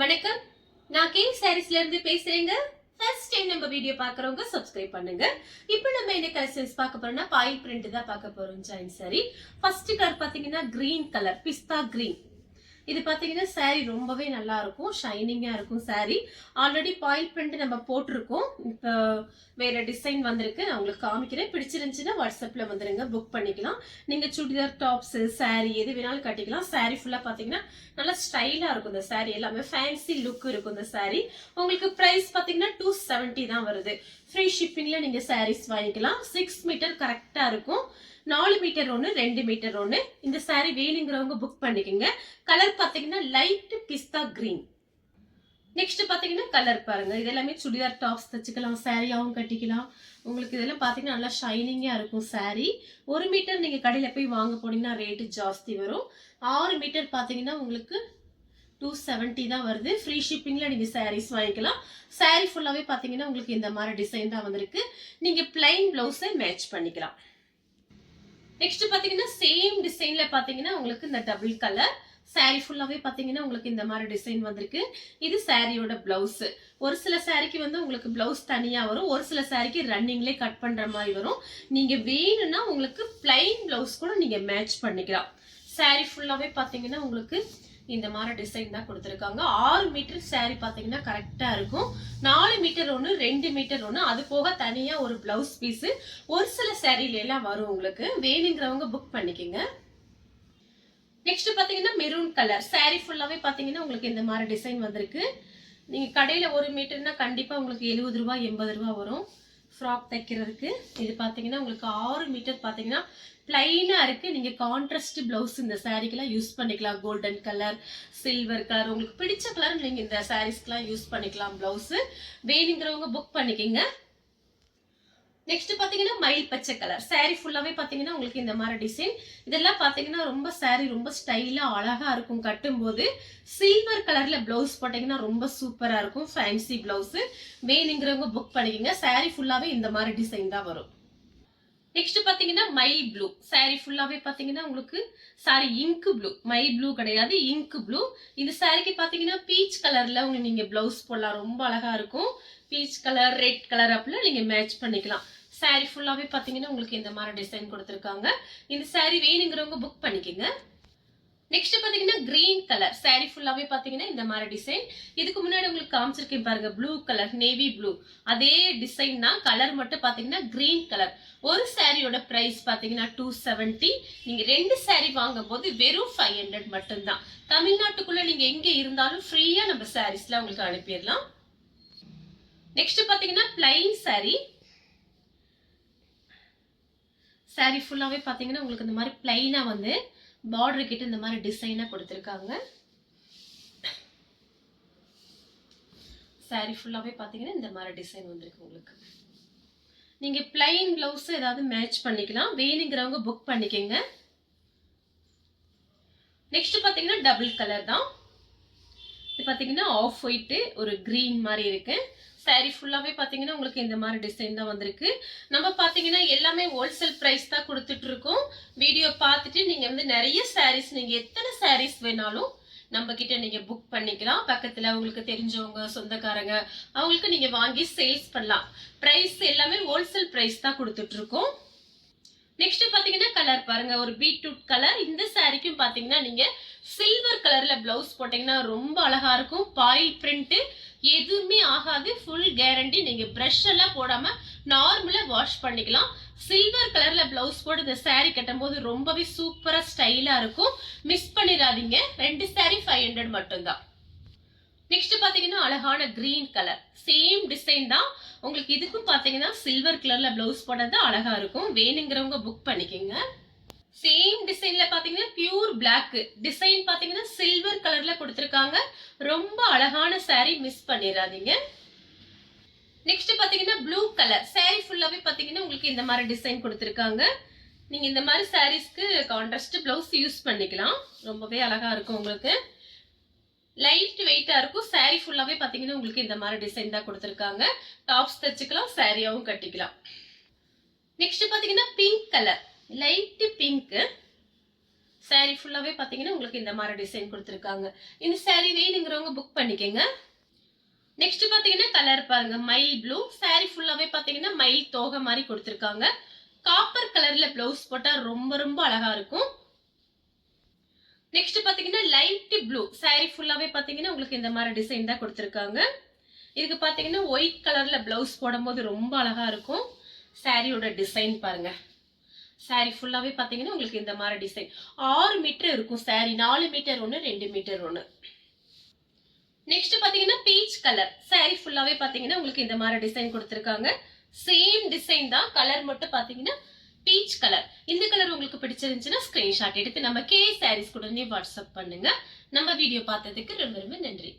வணக்கம், நான் கே சாரீஸ்ல இருந்து பேசுறேங்க. ஃபர்ஸ்ட் டைம் நம்ம வீடியோ பாக்குறவங்க சப்ஸ்கிரைப் பண்ணுங்க. இப்போ நம்ம என்ன கலெக்ஷன்ஸ் பார்க்க போறோம்னா பாயில் பிரிண்ட் தான் பார்க்க போறோம். ஜாயின் சாரி ஃபர்ஸ்ட் கலர் பாத்தீங்கன்னா கிரீன் கலர், பிஸ்தா கிரீன். இது பாத்தீங்கன்னா சாரி ரொம்பவே நல்லா இருக்கும், ஷைனிங்கா இருக்கும் சாரி. ஆல்ரெடி பாயில் பிரிண்ட் நம்ம போட்டிருக்கோம், இப்போ வேற டிசைன் வந்திருக்கு. நான் உங்களுக்கு காமிக்கிறேன். பிடிச்சிருந்துச்சுன்னா வாட்ஸ்அப்ல வந்துருங்க, புக் பண்ணிக்கலாம். நீங்க சுடிதார், டாப்ஸ், சாரி எது வேணாலும் கட்டிக்கலாம். சாரி ஃபுல்லா பாத்தீங்கன்னா நல்லா ஸ்டைலா இருக்கும். இந்த சாரி எல்லாமே ஃபேன்சி லுக் இருக்கும். இந்த சாரி உங்களுக்கு பிரைஸ் பாத்தீங்கன்னா 270 தான் வருது. ஃப்ரீ ஷிப்பிங்ல நீங்க சாரீஸ் வாங்கிக்கலாம். 6 மீட்டர் கரெக்டா இருக்கும். 4 மீட்டர் ஒன்று, 2 மீட்டர் ஒன்று. இந்த சாரி வேணுங்கிறவங்க புக் பண்ணிக்கோங்க. கலர் பாத்தீங்கன்னா லைட் பிஸ்தா கிரீன். நெக்ஸ்ட் பாத்தீங்கன்னா கலர் பாருங்க. இது எல்லாமே சுடிதார் டாப்ஸ் தச்சுக்கலாம், சாரியாவும் கட்டிக்கலாம். உங்களுக்கு இதெல்லாம் பாத்தீங்கன்னா நல்லா ஷைனிங்கா இருக்கும் சாரி. 1 மீட்டர் நீங்க கடையில போய் வாங்க போனீங்கன்னா ரேட்டு ஜாஸ்தி வரும். 6 மீட்டர் பாத்தீங்கன்னா உங்களுக்கு 270 தான் வருது. ஃப்ரீ ஷிப்பிங்ல நீங்க சாரீஸ் வாங்கிக்கலாம். சாரி ஃபுல்லாவே பாத்தீங்கன்னா உங்களுக்கு இந்த மாதிரி டிசைன் தான் வந்திருக்கு. நீங்க பிளைன் பிளவுஸை மேட்ச் பண்ணிக்கலாம். நெக்ஸ்ட் பாத்தீங்கன்னா சேம் டிசைன்ல பாத்தீங்கன்னா உங்களுக்கு இந்த டபுள் கலர் சாரி ஃபுல்லாவே பாத்தீங்கன்னா உங்களுக்கு இந்த மாதிரி டிசைன் வந்திருக்கு. இது சாரியோட பிளவுஸ். ஒரு சில சாரிக்கு வந்து உங்களுக்கு பிளவுஸ் தனியா வரும், ஒரு சில சாரிக்கு ரன்னிங்லே கட் பண்ற மாதிரி வரும். நீங்க வேணும்னா உங்களுக்கு பிளைன் பிளவுஸ் கூட நீங்க மேட்ச் பண்ணிக்கலாம். சாரி ஃபுல்லாவே பாத்தீங்கன்னா உங்களுக்கு இந்த மாதிரி டிசைன் தான் கொடுத்துருக்காங்க. 6 மீட்டர் சாரி பாத்தீங்கன்னா கரெக்டா இருக்கும். 4 மீட்டர் ஒன்று, 2 மீட்டர் ஒன்று. அது போக தனியா ஒரு பிளவுஸ் பீஸ் ஒரு சில சாரில எல்லாம் வரும். உங்களுக்கு வேணுங்கிறவங்க புக் பண்ணிக்கோங்க. நெக்ஸ்ட் பாத்தீங்கன்னா மெரூன் கலர் சாரி ஃபுல்லாவே பாத்தீங்கன்னா உங்களுக்கு இந்த மாதிரி டிசைன் வந்திருக்கு. நீங்க கடையில 1 மீட்டர்னா கண்டிப்பா உங்களுக்கு 70 ரூபாய் 80 ரூபாய் வரும் ஃப்ராக் தைக்கிறதுக்கு. இது பாத்தீங்கன்னா உங்களுக்கு 6 மீட்டர் பாத்தீங்கன்னா பிளைனா இருக்கு. நீங்க கான்ட்ராஸ்ட் பிளவுஸ் இந்த சாரிக்கெல்லாம் யூஸ் பண்ணிக்கலாம். கோல்டன் கலர், சில்வர் கலர், உங்களுக்கு பிடிச்ச கலர் நீங்க இந்த சாரீஸ்க்கெல்லாம் யூஸ் பண்ணிக்கலாம். பிளவுஸ் வேணுங்கிறவங்க புக் பண்ணிக்கோங்க. நெக்ஸ்ட் பாத்தீங்கன்னா மயில் பச்சை கலர் சாரி ஃபுல்லாவே பாத்தீங்கன்னா உங்களுக்கு இந்த மாதிரி டிசைன். இதெல்லாம் பாத்தீங்கன்னா ரொம்ப சாரி ரொம்ப ஸ்டைலா அழகா இருக்கும். கட்டும் போது சில்வர் கலர்ல பிளவுஸ் போட்டீங்கன்னா ரொம்ப சூப்பரா இருக்கும். ஃபேன்சி பிளவுஸ் வேணுங்கிறவங்க புக் பண்ணிக்கோங்க. சாரி ஃபுல்லாவே இந்த மாதிரி டிசைன் தான் வரும். நெக்ஸ்ட் பாத்தீங்கன்னா மயில் ப்ளூ சாரி ஃபுல்லாவே பாத்தீங்கன்னா உங்களுக்கு சாரி இங்க் ப்ளூ, மயில் ப்ளூ கிடையாது, இங்க் ப்ளூ. இந்த சாரிக்கு பாத்தீங்கன்னா பீச் கலர்ல நீங்க பிளவுஸ் போடலாம், ரொம்ப அழகா இருக்கும். பீச் கலர், ரெட் கலர் அப்படிலாம் நீங்க மேட்ச் பண்ணிக்கலாம். சாரி ஃபுல்லாவே பாத்தீங்கன்னா உங்களுக்கு இந்த மாதிரி டிசைன் கொடுத்துருக்காங்க. இந்த சாரி வேணுங்கிறவங்க புக் பண்ணிக்கோங்க. நெக்ஸ்ட் பாத்தீங்கன்னா கிரீன் கலர் சாரி ஃபுல்லாவே பாத்தீங்கன்னா இந்த மாதிரி டிசைன். இதுக்கு முன்னாடி உங்களுக்கு காமிச்சிருக்கேன் பாருங்க, ப்ளூ கலர், நேவி ப்ளூ, அதே டிசைன் தான். கலர் மட்டும் பாத்தீங்கன்னா கிரீன் கலர். ஒரு சாரியோட பிரைஸ் பாத்தீங்கன்னா 270. நீங்க 2 சாரி வாங்கும் போது வெறும் 500 மட்டும்தான். தமிழ்நாட்டுக்குள்ள நீங்க எங்க இருந்தாலும் ஃப்ரீயா நம்ம சாரீஸ்ல உங்களுக்கு அனுப்பிடலாம். நெக்ஸ்ட் பாத்தீங்கன்னா பிளைன் சாரி. சாரி ஃபுல்லாவே பாத்தீங்கன்னா உங்களுக்கு இந்த மாதிரி பிளைனா வந்து பார்டர் கிட்ட இந்த மாதிரி டிசைனா கொடுத்திருக்காங்க. சாரி ஃபுல்லாவே பாத்தீங்கன்னா இந்த மாதிரி டிசைன் வந்திருக்கு. உங்களுக்கு நீங்க பிளைன் பிளவுஸ் ஏதாவது மேட்ச் பண்ணிக்கலாம். வேணுங்கிறவங்க புக் பண்ணிக்கோங்க. நெக்ஸ்ட் பாத்தீங்கன்னா டபுள் கலர் தான். இது பாத்தீங்கன்னா ஆஃப் ஒயிட் ஒரு கிரீன் மாதிரி இருக்கு. சாரி ஃபுல்லாவே பாத்தீங்கன்னா உங்களுக்கு இந்த மாதிரி டிசைன் தான் வந்திருக்கு. நம்ம பாத்தீங்கன்னா எல்லாமே ஹோல்சேல் பிரைஸ் தான் கொடுத்துட்டு இருக்கோம். வீடியோ பார்த்துட்டு நீங்க வந்து நிறைய சாரீஸ், நீங்க எத்தனை சாரீஸ் வேணாலும் நம்ம கிட்ட நீங்க புக் பண்ணிக்கலாம். பக்கத்துல உங்களுக்கு தெரிஞ்சவங்க, சொந்தக்காரங்க, அவங்களுக்கு நீங்க வாங்கி சேல்ஸ் பண்ணலாம். பிரைஸ் எல்லாமே ஹோல்சேல் பிரைஸ் தான் கொடுத்துட்டு இருக்கோம். நெக்ஸ்ட் பாத்தீங்கன்னா கலர் பாருங்க, ஒரு பீட்ரூட் கலர். இந்த சாரிக்கும் பாத்தீங்கன்னா நீங்க சில்வர் கலர்ல பிளவுஸ் போட்டீங்கன்னா ரொம்ப அழகா இருக்கும். பாயில் பிரிண்ட் எதுவுமே ஆகாது, ஃபுல் கேரண்டி. நீங்க பிரஷ் எல்லாம் போடாம நார்மலா வாஷ் பண்ணிக்கலாம். சில்வர் கலர்ல பிளவுஸ் போட்டு இந்த சாரி கட்டும் போது ரொம்பவே சூப்பரா ஸ்டைலா இருக்கும். மிஸ் பண்ணிடாதீங்க. 2 சாரி 500 மட்டும்தான். நெக்ஸ்ட் பாத்தீங்கன்னா அழகான கிரீன் கலர் சேம் டிசைன் தான். உங்களுக்கு இதுக்கும் பாத்தீங்கன்னா சில்வர் கலர்ல பிளவுஸ் போட்டது அழகா இருக்கும். வேணுங்கிறவங்க புக் பண்ணிக்கோங்க. சேம் டிசைன்ல பாத்தீங்கன்னா பியூர் பிளாக் டிசைன் பாத்தீங்கன்னா சில்வர் கலர்ல கொடுத்திருக்காங்க. ரொம்ப அழகான சாரி, மிஸ் பண்ணிடாதீங்க. நெக்ஸ்ட் பாத்தீங்கன்னா ப்ளூ கலர் சாரி ஃபுல்லாவே பாத்தீங்கன்னா உங்களுக்கு இந்த மாதிரி டிசைன் கொடுத்திருக்காங்க. நீங்க இந்த மாதிரி சாரீஸ்க்கு கான்ட்ராஸ்ட் பிளவுஸ் யூஸ் பண்ணிக்கலாம். ரொம்பவே அழகா இருக்கும். உங்களுக்கு லைட் வெயிட்டா இருக்கும். சாரி ஃபுல்லாவே பாத்தீங்கன்னா உங்களுக்கு இந்த மாதிரி டிசைன் தான் கொடுத்திருக்காங்க. டாப்ஸ் தச்சுக்கலாம், சாரியாவும் கட்டிக்கலாம். நெக்ஸ்ட் பாத்தீங்கன்னா pink colour, light pink saree ஃபுல்லாவே பாத்தீங்கன்னா உங்களுக்கு இந்த மாதிரி டிசைன் கொடுத்திருக்காங்க. இந்த saree வேணுங்கிறவங்க புக் பண்ணிக்கங்க. நெக்ஸ்ட் பாத்தீங்கன்னா கலர் பாருங்க, மயில் ப்ளூ. saree ஃபுல்லாவே பாத்தீங்கன்னா மயில் தோகை மாதிரி கொடுத்திருக்காங்க. காப்பர் கலர்ல பிளவுஸ் போட்டா ரொம்ப ரொம்ப அழகா இருக்கும். நெக்ஸ்ட் பாத்தீங்கன்னா லைட் ப்ளூ. saree ஃபுல்லாவே பாத்தீங்கன்னா உங்களுக்கு இந்த மாதிரி டிசைன் தான் கொடுத்திருக்காங்க. இதுக்கு பாத்தீங்கன்னா ஒயிட் கலர்ல பிளவுஸ் போடும்போது ரொம்ப அழகா இருக்கும். சாரியோட டிசைன் பாருங்க. saree ஃபுல்லாவே பாத்தீங்கன்னா உங்களுக்கு இந்த மாதிரி டிசைன் 6 மீட்டர் இருக்கும். saree 4 மீட்டர் ஒன்னு, 2 மீட்டர் ஒன்னு. நெக்ஸ்ட் பாத்தீங்கன்னா பீச் கலர். saree ஃபுல்லாவே பாத்தீங்கன்னா உங்களுக்கு இந்த மாதிரி டிசைன் கொடுத்திருக்காங்க. சேம் டிசைன் தான், கலர் மட்டும் பாத்தீங்கன்னா பீச் கலர். இந்த கலர் உங்களுக்கு பிடிச்சிருந்துச்சுன்னா ஸ்கிரீன்ஷாட் எடுத்து நம்ம கே சாரீஸ் கூட வாட்ஸ்அப் பண்ணுங்க. நம்ம வீடியோ பார்த்ததுக்கு ரொம்ப ரொம்ப நன்றி.